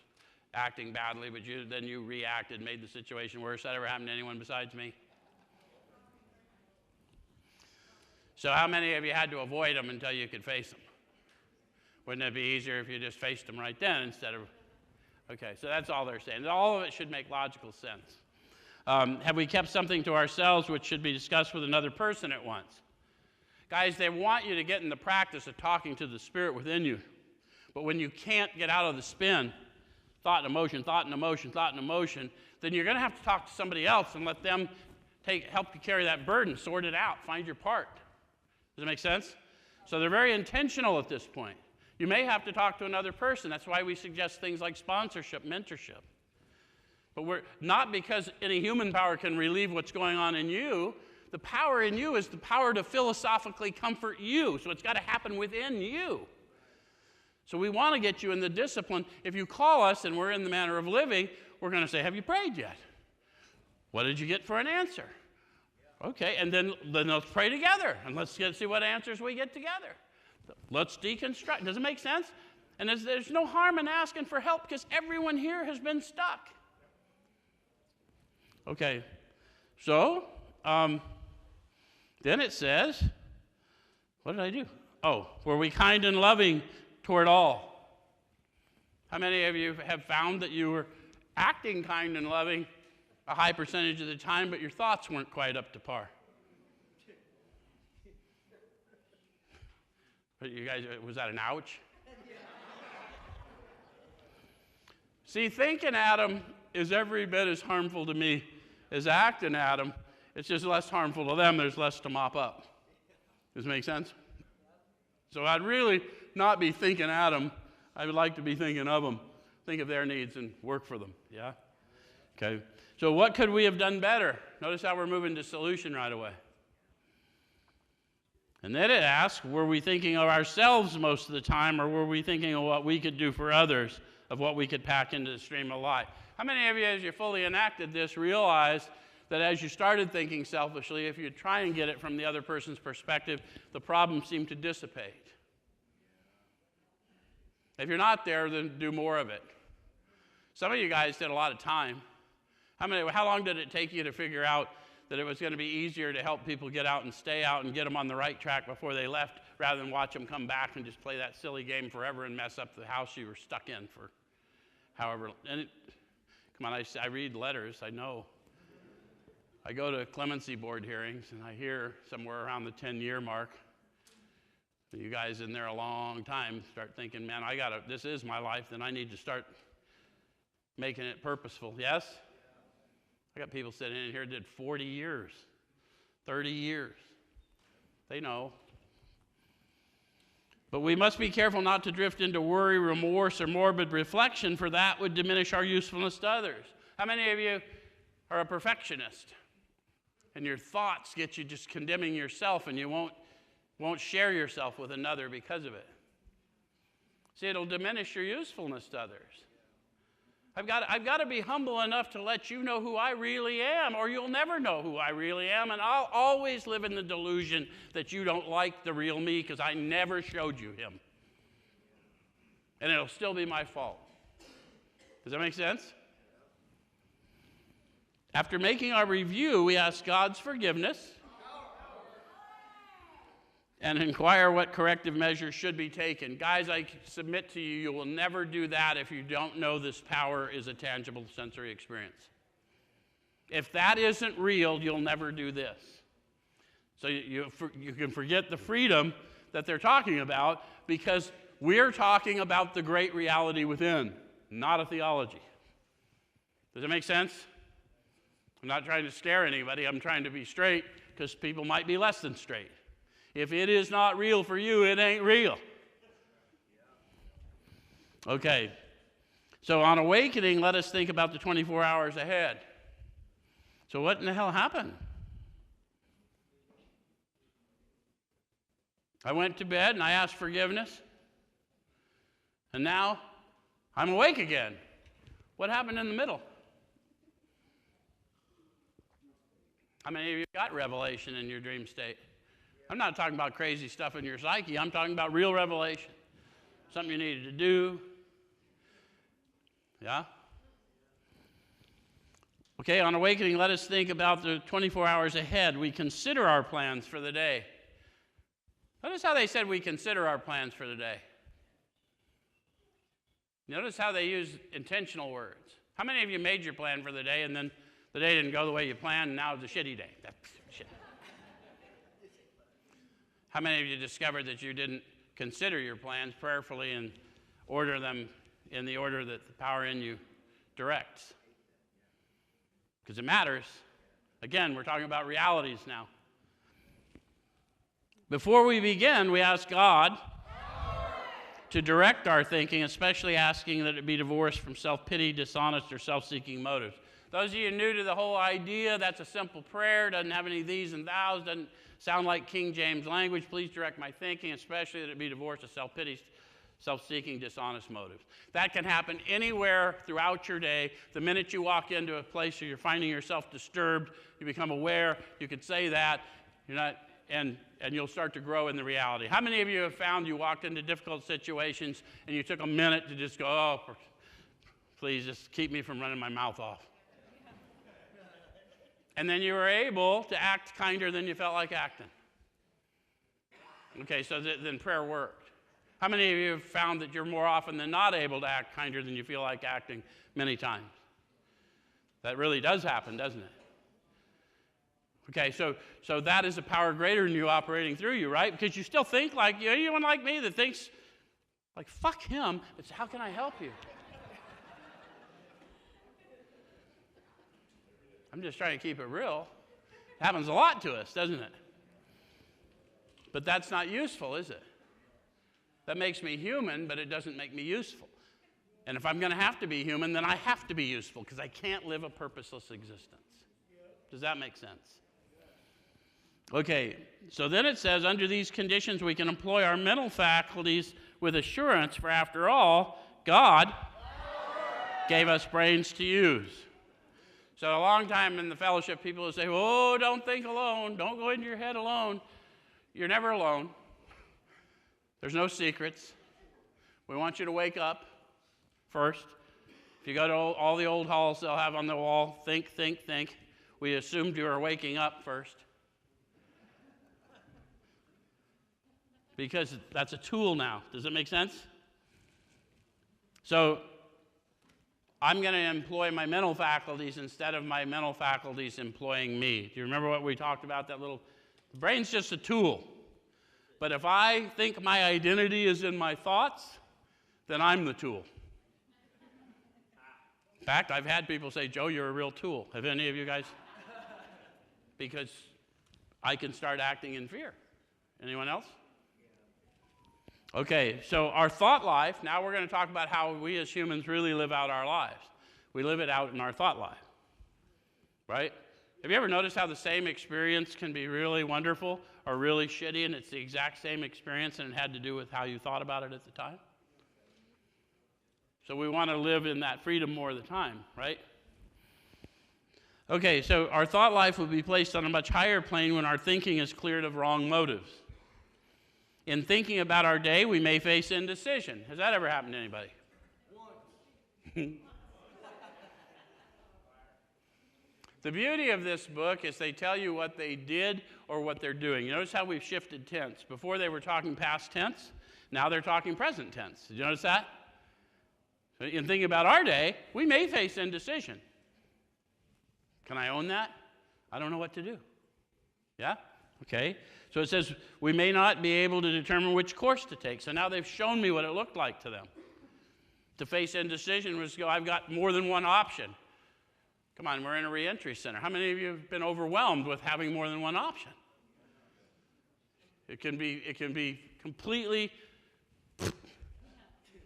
acting badly, but then you reacted, made the situation worse? That ever happened to anyone besides me? So how many of you had to avoid them until you could face them? Wouldn't it be easier if you just faced them right then instead of... Okay, so that's all they're saying. All of it should make logical sense. Have we kept something to ourselves which should be discussed with another person at once? Guys, they want you to get in the practice of talking to the Spirit within you. But when you can't get out of the spin, thought and emotion, thought and emotion, thought and emotion, then you're going to have to talk to somebody else and let them help you carry that burden, sort it out, find your part. Does it make sense? So they're very intentional at this point. You may have to talk to another person. That's why we suggest things like sponsorship, mentorship. But we're not because any human power can relieve what's going on in you. The power in you is the power to philosophically comfort you. So it's got to happen within you. So we want to get you in the discipline. If you call us and we're in the manner of living, we're going to say, have you prayed yet? What did you get for an answer? Okay, and then let's pray together, and let's see what answers we get together. Let's deconstruct. Does it make sense? And there's no harm in asking for help because everyone here has been stuck. Okay, so then it says, what did I do? Oh, were we kind and loving toward all? How many of you have found that you were acting kind and loving a high percentage of the time, but your thoughts weren't quite up to par? You guys, was that an ouch? See, thinking Adam is every bit as harmful to me as acting Adam. It's just less harmful to them. There's less to mop up. Does it make sense? So I'd really not be thinking Adam. I would like to be thinking of them. Think of their needs and work for them. Yeah? Okay. So what could we have done better? Notice how we're moving to solution right away. And then it asks, were we thinking of ourselves most of the time, or were we thinking of what we could do for others, of what we could pack into the stream of life? How many of you, as you fully enacted this, realized that as you started thinking selfishly, if you try and get it from the other person's perspective, the problem seemed to dissipate? If you're not there, then do more of it. Some of you guys did a lot of time. How long did it take you to figure out that it was going to be easier to help people get out and stay out and get them on the right track before they left, rather than watch them come back and just play that silly game forever and mess up the house you were stuck in for however? Come on, I read letters, I know. I go to clemency board hearings, and I hear somewhere around the 10-year mark, you guys in there a long time start thinking, man, this is my life, then I need to start making it purposeful. Yes? I got people sitting in here that did 40 years, 30 years. They know. But we must be careful not to drift into worry, remorse, or morbid reflection, for that would diminish our usefulness to others. How many of you are a perfectionist? And your thoughts get you just condemning yourself, and you won't share yourself with another because of it. See, it'll diminish your usefulness to others. I've got to be humble enough to let you know who I really am, or you'll never know who I really am, and I'll always live in the delusion that you don't like the real me because I never showed you him. And it'll still be my fault. Does that make sense? After making our review, we ask God's forgiveness and inquire what corrective measures should be taken. Guys, I submit to you, you will never do that if you don't know this power is a tangible sensory experience. If that isn't real, you'll never do this. So you can forget the freedom that they're talking about, because we're talking about the great reality within, not a theology. Does that make sense? I'm not trying to scare anybody. I'm trying to be straight, because people might be less than straight. If it is not real for you, it ain't real. Okay. So on awakening, let us think about the 24 hours ahead. So what in the hell happened? I went to bed and I asked forgiveness. And now I'm awake again. What happened in the middle? How many of you got revelation in your dream state? I'm not talking about crazy stuff in your psyche. I'm talking about real revelation. Something you needed to do. Yeah? Okay, on awakening, let us think about the 24 hours ahead. We consider our plans for the day. Notice how they said we consider our plans for the day. Notice how they use intentional words. How many of you made your plan for the day and then the day didn't go the way you planned and now it's a shitty day? That's shit. How many of you discovered that you didn't consider your plans prayerfully and order them in the order that the power in you directs? Because it matters. Again, we're talking about realities now. Before we begin, we ask God to direct our thinking, especially asking that it be divorced from self-pity, dishonest, or self-seeking motives. Those of you new to the whole idea, that's a simple prayer, doesn't have any these and thous, doesn't sound like King James language. Please direct my thinking, especially that it be divorced of self-pity, self-seeking, dishonest motives. That can happen anywhere throughout your day. The minute you walk into a place where you're finding yourself disturbed, you become aware, you could say that, you're not, and you'll start to grow in the reality. How many of you have found you walked into difficult situations and you took a minute to just go, oh, please just keep me from running my mouth off? And then you were able to act kinder than you felt like acting. Okay, so then prayer worked. How many of you have found that you're more often than not able to act kinder than you feel like acting many times? That really does happen, doesn't it? Okay, so that is a power greater than you operating through you, right? Because you still think like, you know, anyone like me that thinks, like, fuck him, it's how can I help you? I'm just trying to keep it real. It happens a lot to us, doesn't it? But that's not useful, is it? That makes me human, but it doesn't make me useful. And if I'm going to have to be human, then I have to be useful, because I can't live a purposeless existence. Does that make sense? Okay, so then it says, under these conditions, we can employ our mental faculties with assurance, for after all, God gave us brains to use. So a long time in the fellowship, people would say, oh, don't think alone. Don't go into your head alone. You're never alone. There's no secrets. We want you to wake up first. If you go to all the old halls they'll have on the wall, think, think, think. We assumed you were waking up first. Because that's a tool now. Does it make sense? So I'm going to employ my mental faculties instead of my mental faculties employing me. Do you remember what we talked about? The brain's just a tool. But if I think my identity is in my thoughts, then I'm the tool. In fact, I've had people say, Joe, you're a real tool. Have any of you guys? Because I can start acting in fear. Anyone else? Okay, so our thought life, now we're going to talk about how we as humans really live out our lives. We live it out in our thought life, right? Have you ever noticed how the same experience can be really wonderful or really shitty, and it's the exact same experience and it had to do with how you thought about it at the time? So we want to live in that freedom more of the time, right? Okay, so our thought life will be placed on a much higher plane when our thinking is cleared of wrong motives. In thinking about our day, we may face indecision. Has that ever happened to anybody? Once. The beauty of this book is they tell you what they did or what they're doing. You notice how we've shifted tense. Before they were talking past tense, now they're talking present tense. Did you notice that? So in thinking about our day, we may face indecision. Can I own that? I don't know what to do. Yeah? Okay. So it says we may not be able to determine which course to take. So now they've shown me what it looked like to them. To face indecision was go, I've got more than one option. Come on, we're in a reentry center. How many of you have been overwhelmed with having more than one option? It can be completely,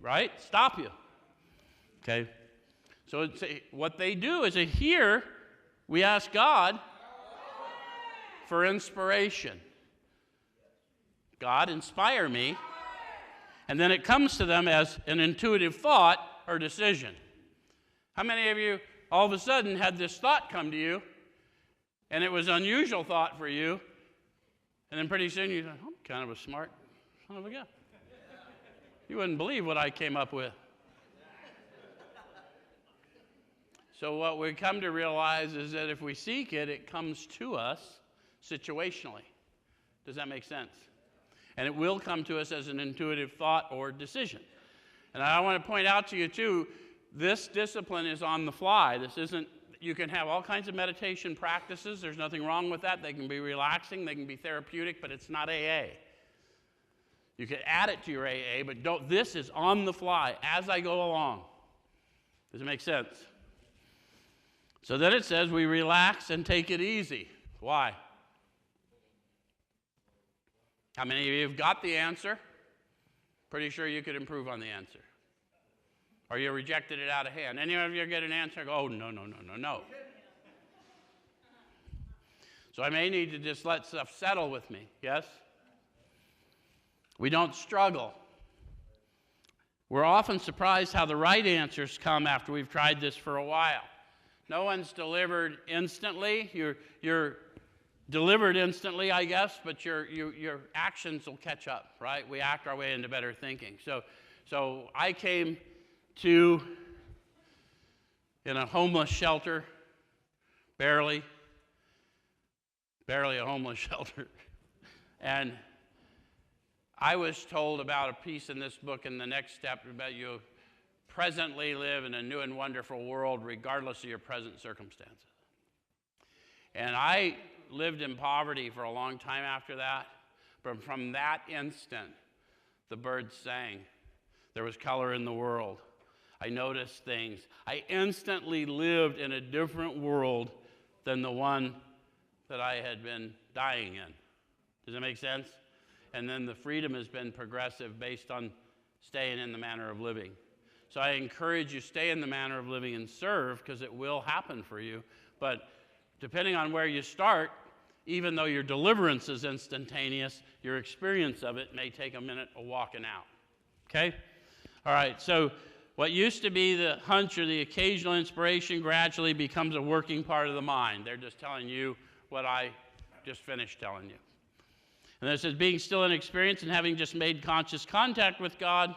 right? Stop you. Okay? So what they do is here we ask God for inspiration. God, inspire me. And then it comes to them as an intuitive thought or decision. How many of you all of a sudden had this thought come to you, and it was an unusual thought for you, and then pretty soon you thought, I'm kind of a smart son of a gun. You wouldn't believe what I came up with. So what we come to realize is that if we seek it, it comes to us situationally. Does that make sense? And it will come to us as an intuitive thought or decision. And I want to point out to you, too, this discipline is on the fly. This isn't, you can have all kinds of meditation practices. There's nothing wrong with that. They can be relaxing. They can be therapeutic, but it's not AA. You can add it to your AA, but don't, this is on the fly as I go along. Does it make sense? So then it says we relax and take it easy. Why? How many of you have got the answer? Pretty sure you could improve on the answer. Or you rejected it out of hand. Any of you get an answer, go, oh, no. So I may need to just let stuff settle with me, yes? We don't struggle. We're often surprised how the right answers come after we've tried this for a while. No one's delivered instantly. You're delivered instantly, I guess, but your actions will catch up, right? We act our way into better thinking. So I came to in a homeless shelter, barely a homeless shelter. And I was told about a piece in this book in the next step about you presently live in a new and wonderful world regardless of your present circumstances. And I lived in poverty for a long time after that, but from that instant, the birds sang. There was color in the world. I noticed things. I instantly lived in a different world than the one that I had been dying in. Does that make sense? And then the freedom has been progressive based on staying in the manner of living. So I encourage you, stay in the manner of living and serve, because it will happen for you. But depending on where you start, even though your deliverance is instantaneous, your experience of it may take a minute of walking out. Okay? All right, so what used to be the hunch or the occasional inspiration gradually becomes a working part of the mind. They're just telling you what I just finished telling you. And then it says, being still in experience and having just made conscious contact with God,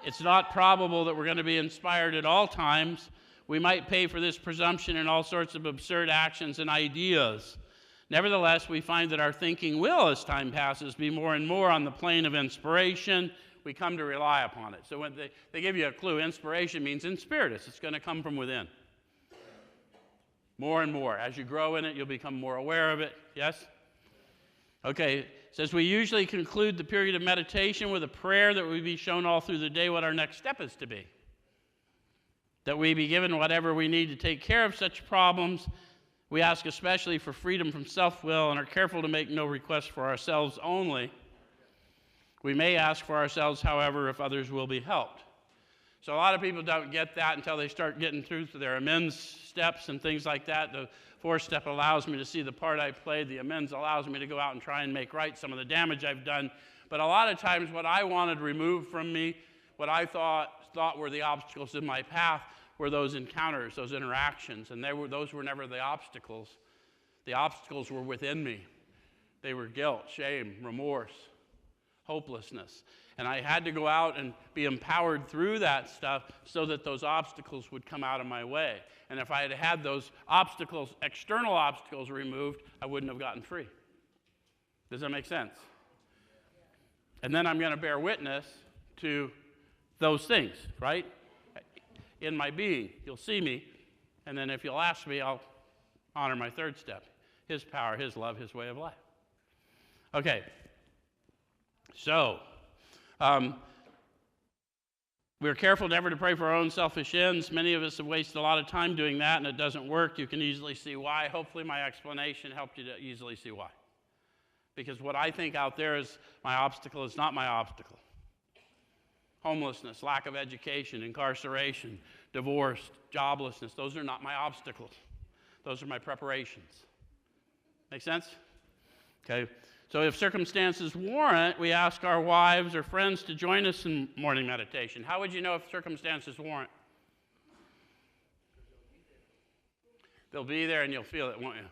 it's not probable that we're going to be inspired at all times. We might pay for this presumption in all sorts of absurd actions and ideas. Nevertheless, we find that our thinking will, as time passes, be more and more on the plane of inspiration. We come to rely upon it. So when they give you a clue, inspiration means in spiritus. It's going to come from within. More and more. As you grow in it, you'll become more aware of it. Yes? Okay, it says we usually conclude the period of meditation with a prayer that will be shown all through the day what our next step is to be. that we be given whatever we need to take care of such problems. We ask especially for freedom from self-will and are careful to make no requests for ourselves only. We may ask for ourselves, however, if others will be helped. So a lot of people don't get that until they start getting through to their amends steps and things like that. The fourth step allows me to see the part I played. The amends allows me to go out and try and make right some of the damage I've done. But a lot of times what I wanted removed from me, what I thought were the obstacles in my path, were those encounters, those interactions. And those were never the obstacles. The obstacles were within me. They were guilt, shame, remorse, hopelessness. And I had to go out and be empowered through that stuff so that those obstacles would come out of my way. And if I had had those obstacles, external obstacles removed, I wouldn't have gotten free. Does that make sense? And then I'm going to bear witness to those things, right? In my being, you'll see me. And then if you'll ask me, I'll honor my third step. His power, His love, His way of life. Okay. So, we're careful never to pray for our own selfish ends. Many of us have wasted a lot of time doing that, and it doesn't work. You can easily see why. Hopefully my explanation helped you to easily see why. Because what I think out there is my obstacle is not my obstacle. Homelessness, lack of education, incarceration, divorce, joblessness, those are not my obstacles. Those are my preparations. Make sense? Okay. So if circumstances warrant, we ask our wives or friends to join us in morning meditation. How would you know if circumstances warrant? They'll be there and you'll feel it, won't you?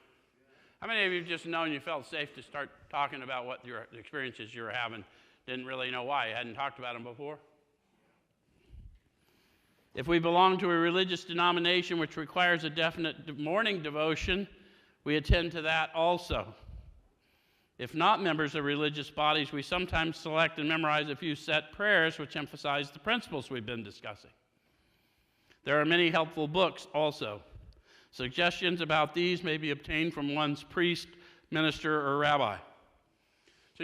How many of you have just known you felt safe to start talking about what your experiences you were having? Didn't really know why. You hadn't talked about them before? If we belong to a religious denomination which requires a definite morning devotion, we attend to that also. If not members of religious bodies, we sometimes select and memorize a few set prayers which emphasize the principles we've been discussing. There are many helpful books also. Suggestions about these may be obtained from one's priest, minister, or rabbi. So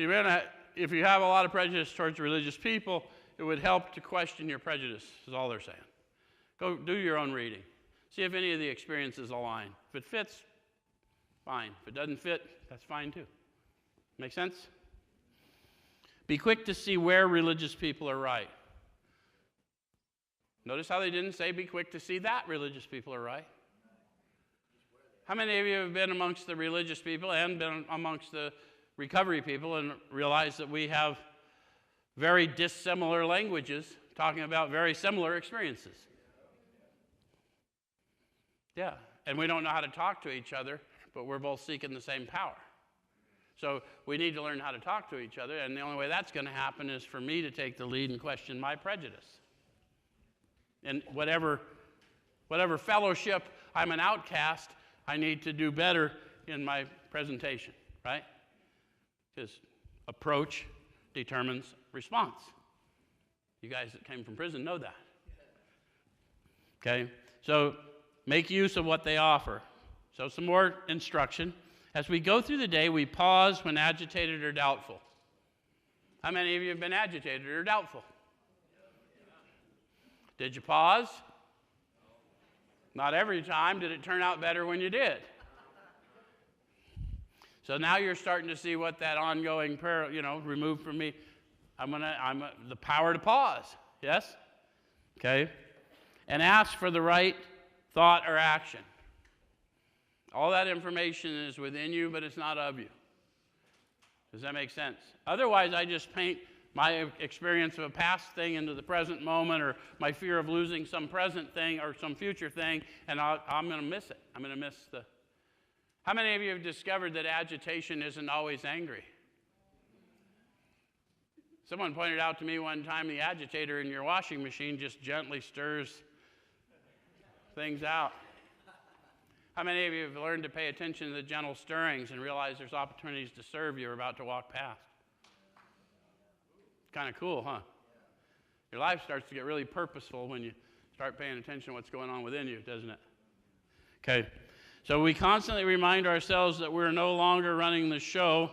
if you have a lot of prejudice towards religious people, it would help to question your prejudice, is all they're saying. Go do your own reading. See if any of the experiences align. If it fits, fine. If it doesn't fit, that's fine too. Make sense? Be quick to see where religious people are right. Notice how they didn't say be quick to see that religious people are right. How many of you have been amongst the religious people and been amongst the recovery people and realized that we have very dissimilar languages talking about very similar experiences? Yeah, and we don't know how to talk to each other, but we're both seeking the same power. So we need to learn how to talk to each other, and the only way that's going to happen is for me to take the lead and question my prejudice. And whatever fellowship I'm an outcast, I need to do better in my presentation, right? Because approach determines response. You guys that came from prison know that. Okay, so make use of what they offer. So some more instruction. As we go through the day, we pause when agitated or doubtful. How many of you have been agitated or doubtful? Did you pause? Not every time. Did it turn out better when you did? So now you're starting to see what that ongoing prayer, removed from me. The power to pause. Yes? Okay? And ask for the right thought or action. All that information is within you, but it's not of you. Does that make sense? Otherwise, I just paint my experience of a past thing into the present moment, or my fear of losing some present thing or some future thing, and I'm going to miss it. I'm going to miss the... How many of you have discovered that agitation isn't always angry? Someone pointed out to me one time the agitator in your washing machine just gently stirs things out. How many of you have learned to pay attention to the gentle stirrings and realize there's opportunities to serve you're about to walk past? Kind of cool, huh? Your life starts to get really purposeful when you start paying attention to what's going on within you, doesn't it? Okay, so we constantly remind ourselves that we're no longer running the show,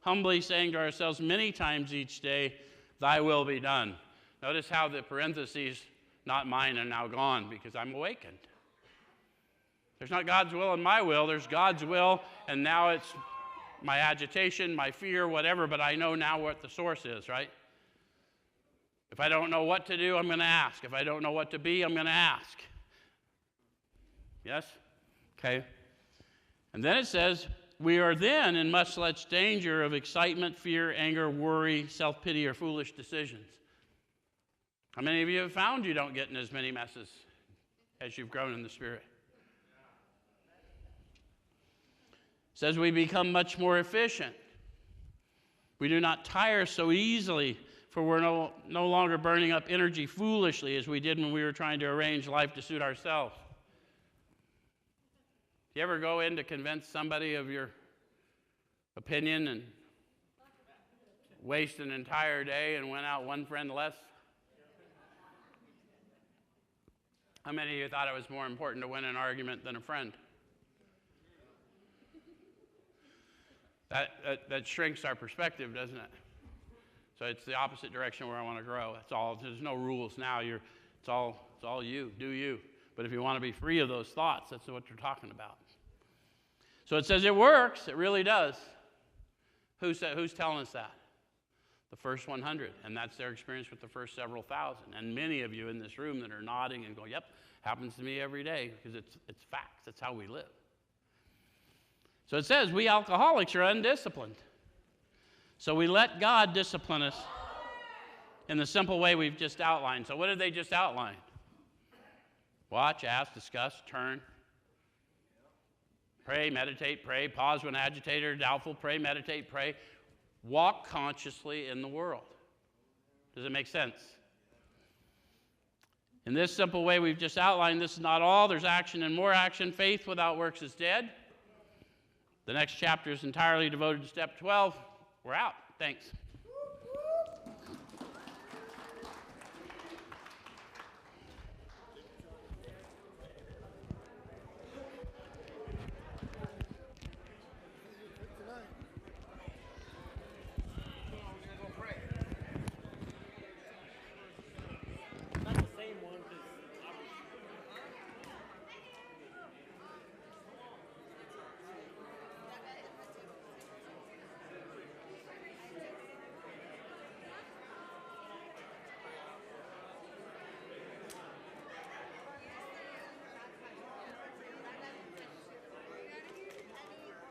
humbly saying to ourselves many times each day, "Thy will be done." Notice how the parentheses not mine and now gone because I'm awakened. There's not God's will and my will. There's God's will, and now it's my agitation, my fear, whatever, but I know now what the source is, right? If I don't know what to do, I'm going to ask. If I don't know what to be, I'm going to ask. Yes? Okay. And then it says, we are then in much less danger of excitement, fear, anger, worry, self-pity, or foolish decisions. How many of you have found you don't get in as many messes as you've grown in the Spirit? It says we become much more efficient. We do not tire so easily, for we're no longer burning up energy foolishly as we did when we were trying to arrange life to suit ourselves. You ever go in to convince somebody of your opinion and waste an entire day and went out one friend less? How many of you thought it was more important to win an argument than a friend? That shrinks our perspective, doesn't it? So it's the opposite direction where I want to grow. That's all. There's no rules now. It's all you. Do you. But if you want to be free of those thoughts, that's what you're talking about. So it says it works. It really does. Who's telling us that? The first 100. And that's their experience with the first several thousand. And many of you in this room that are nodding and going, yep, happens to me every day, because it's facts. That's how we live. So it says we alcoholics are undisciplined. So we let God discipline us in the simple way we've just outlined. So what did they just outline? Watch, ask, discuss, turn. Pray, meditate, pray. Pause when agitated or doubtful. Pray, meditate, pray. Walk consciously in the world. Does it make sense? In this simple way we've just outlined, this is not all. There's action and more action. Faith without works is dead. The next chapter is entirely devoted to step 12. We're out. Thanks.